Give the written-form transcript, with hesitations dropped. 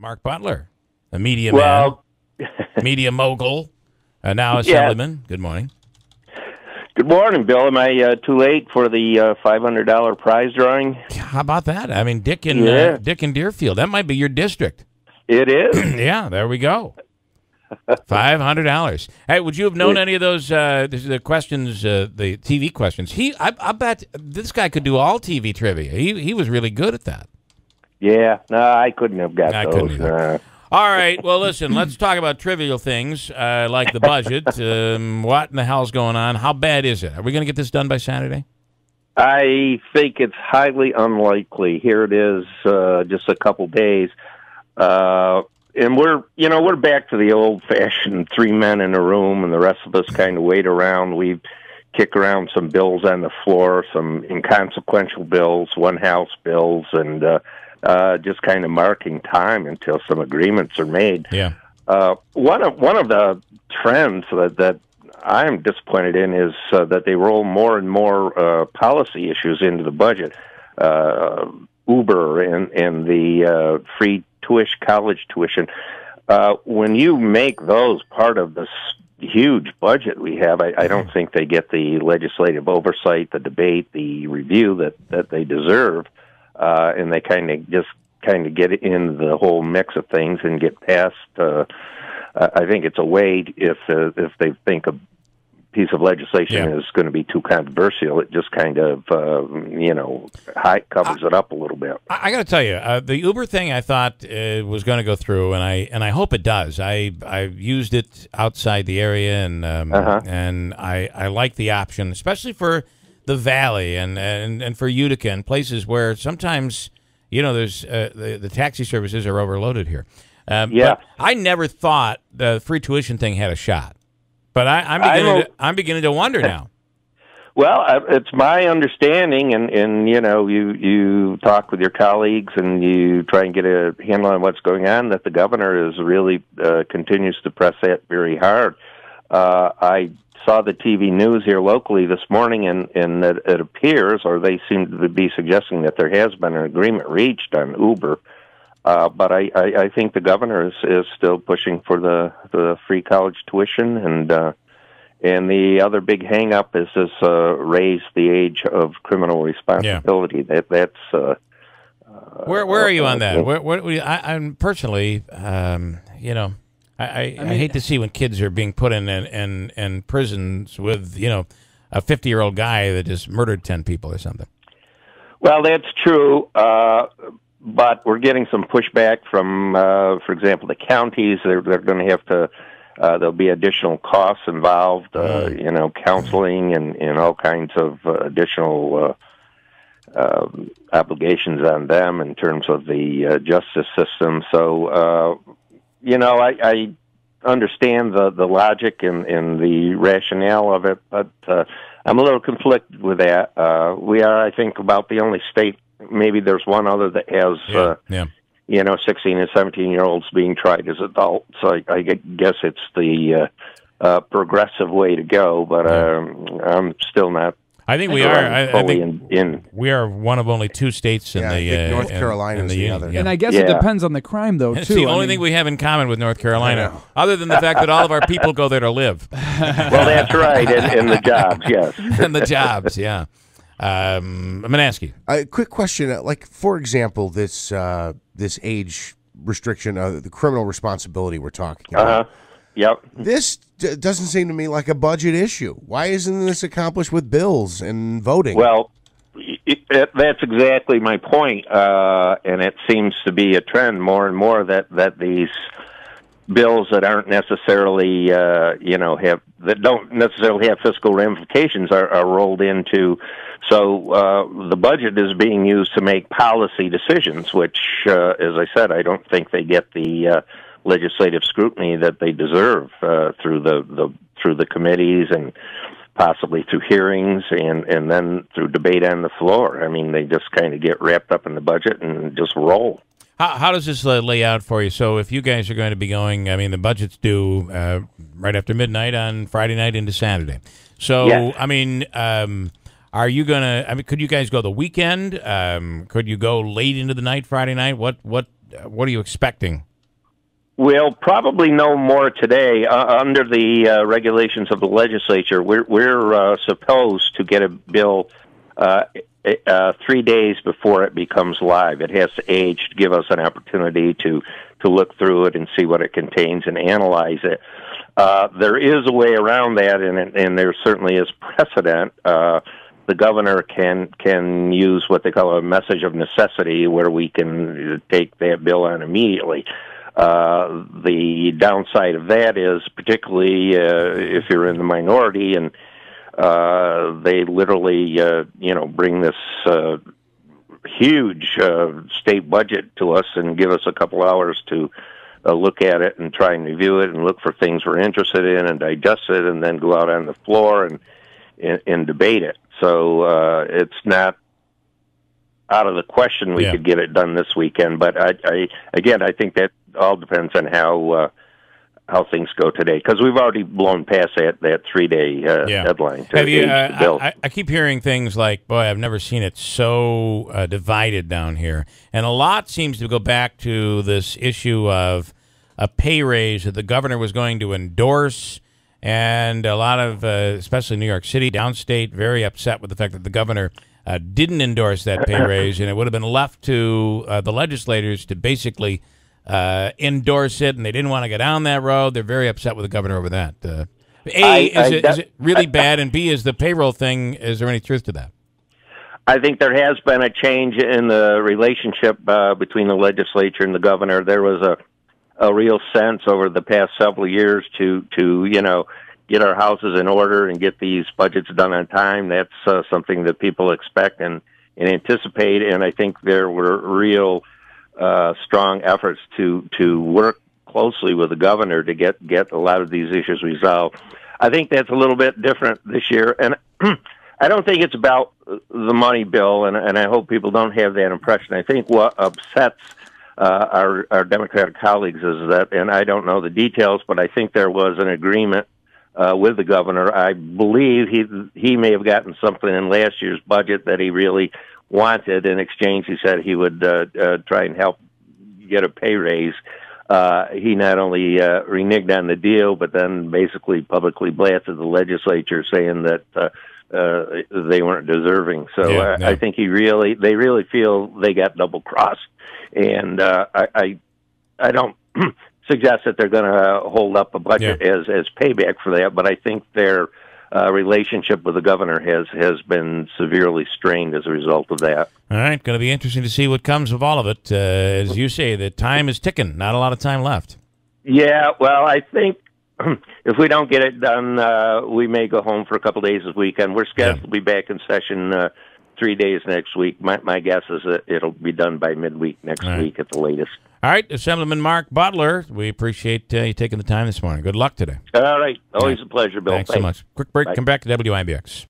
Marc Butler, a media man, media mogul, now Assemblyman. Good morning. Good morning, Bill. Am I too late for the $500 prize drawing? How about that? I mean, Dick in Deerfield. That might be your district. It is. Yeah, there we go. $500. Hey, would you have known any of those the questions, the TV questions? I bet this guy could do all TV trivia. He was really good at that. Yeah, no, I couldn't have got those. Couldn't either. All right, well, listen, let's talk about trivial things like the budget. What in the hell's going on? How bad is it? Are we going to get this done by Saturday? I think it's highly unlikely. Here it is, just a couple days. And we're back to the old-fashioned 3 men in a room, and the rest of us kind of wait around. We kick around some bills on the floor, some inconsequential bills, one-house bills, and just kind of marking time until some agreements are made. Yeah. One of the trends that I'm disappointed in is that they roll more and more policy issues into the budget. Uber and the free college tuition. When you make those part of this huge budget we have, I don't think they get the legislative oversight, the debate, the review that they deserve. And they kind of get in the whole mix of things and get passed. I think it's a way if they think a piece of legislation is going to be too controversial, it just kind of covers it up a little bit. I got to tell you, the Uber thing I thought was going to go through, and I hope it does. I used it outside the area, and I like the option, especially for the Valley and for Utica and places where sometimes there's the taxi services are overloaded here. But I never thought the free tuition thing had a shot, but I'm beginning to wonder now. Well, it's my understanding, and you talk with your colleagues and you try and get a handle on what's going on, that the governor is really continues to press that very hard. I saw the TV news here locally this morning, and it appears, or they seem to be suggesting, that there has been an agreement reached on Uber. But I think the governor is still pushing for the free college tuition, and the other big hang-up is this raise the age of criminal responsibility. Yeah. That's where are you on that? I'm personally, I hate to see when kids are being put in prisons with a 50-year-old guy that just murdered 10 people or something. Well, that's true, but we're getting some pushback from, for example, the counties. They're going to have to. There'll be additional costs involved, counseling and all kinds of additional obligations on them in terms of the justice system. So, I understand the logic and the rationale of it, but I'm a little conflicted with that. We are, I think, about the only state. Maybe there's one other that has 16 and 17-year-olds being tried as adults. So I guess it's the progressive way to go, but I'm still not. I think we are. I think we are one of only 2 states in the North Carolina is the other. And I guess it depends on the crime, though, it's too. the only thing we have in common with North Carolina, other than the fact that all of our people go there to live. Well, that's right, and the jobs, yes. And the jobs, yeah. I'm going to ask you a quick question. Like, for example, this age restriction, the criminal responsibility we're talking about. Yep. This doesn't seem to me like a budget issue. Why isn't this accomplished with bills and voting? Well, that's exactly my point, and it seems to be a trend more and more that these bills that aren't necessarily, that don't necessarily have fiscal ramifications are rolled into. So the budget is being used to make policy decisions, which, as I said, I don't think they get the legislative scrutiny that they deserve through the committees and possibly through hearings and then through debate on the floor. I mean, they just kind of get wrapped up in the budget and just roll. How does this lay out for you? So if you guys are going to be going, I mean, the budget's due right after midnight on Friday night into Saturday. So, yes. I mean, are you going to, I mean, could you guys go the weekend? Could you go late into the night, Friday night? What are you expecting We'll probably know more today. Under the regulations of the legislature, we're supposed to get a bill 3 days before it becomes live. It has to age to give us an opportunity to look through it and see what it contains and analyze it. There is a way around that, and there certainly is precedent. The governor can use what they call a message of necessity, where we can take that bill on immediately. The downside of that is, particularly if you're in the minority, and they literally, bring this huge state budget to us and give us a couple hours to look at it and try and review it and look for things we're interested in and digest it, and then go out on the floor and debate it. So it's not out of the question we could get it done this weekend. But I think that all depends on how things go today, because we've already blown past that 3-day deadline. Have you? I keep hearing things like, "Boy, I've never seen it so divided down here," and a lot seems to go back to this issue of a pay raise that the governor was going to endorse. And a lot of, especially New York City, downstate, very upset with the fact that the governor didn't endorse that pay raise, and it would have been left to the legislators to basically endorse it, and they didn't want to go down that road. They're very upset with the governor over that. Is it really bad? And B, is the payroll thing, is there any truth to that? I think there has been a change in the relationship between the legislature and the governor. There was a real sense over the past several years to get our houses in order and get these budgets done on time. That's something that people expect and anticipate, and I think there were real strong efforts to work closely with the governor to get a lot of these issues resolved. I think that's a little bit different this year, and I don't think it's about the money, Bill, and I hope people don't have that impression. I think what upsets our Democratic colleagues is that, and I don't know the details, but I think there was an agreement with the governor. I believe he may have gotten something in last year's budget that he really wanted. In exchange, he said he would try and help get a pay raise. He not only reneged on the deal, but then basically publicly blasted the legislature, saying that they weren't deserving. So I think they really feel they got double-crossed. And I don't suggest that they're going to hold up a budget as payback for that, but I think their relationship with the governor has been severely strained as a result of that. All right, going to be interesting to see what comes of all of it. As you say, the time is ticking. Not a lot of time left. Yeah, well, I think if we don't get it done, we may go home for a couple of days this weekend. We're scheduled to be back in session 3 days next week. My guess is that it'll be done by midweek next week at the latest. All right, Assemblyman Marc Butler, we appreciate you taking the time this morning. Good luck today. All right. Always a pleasure, Bill. Thanks so much. Quick break. Bye. Come back to WIBX.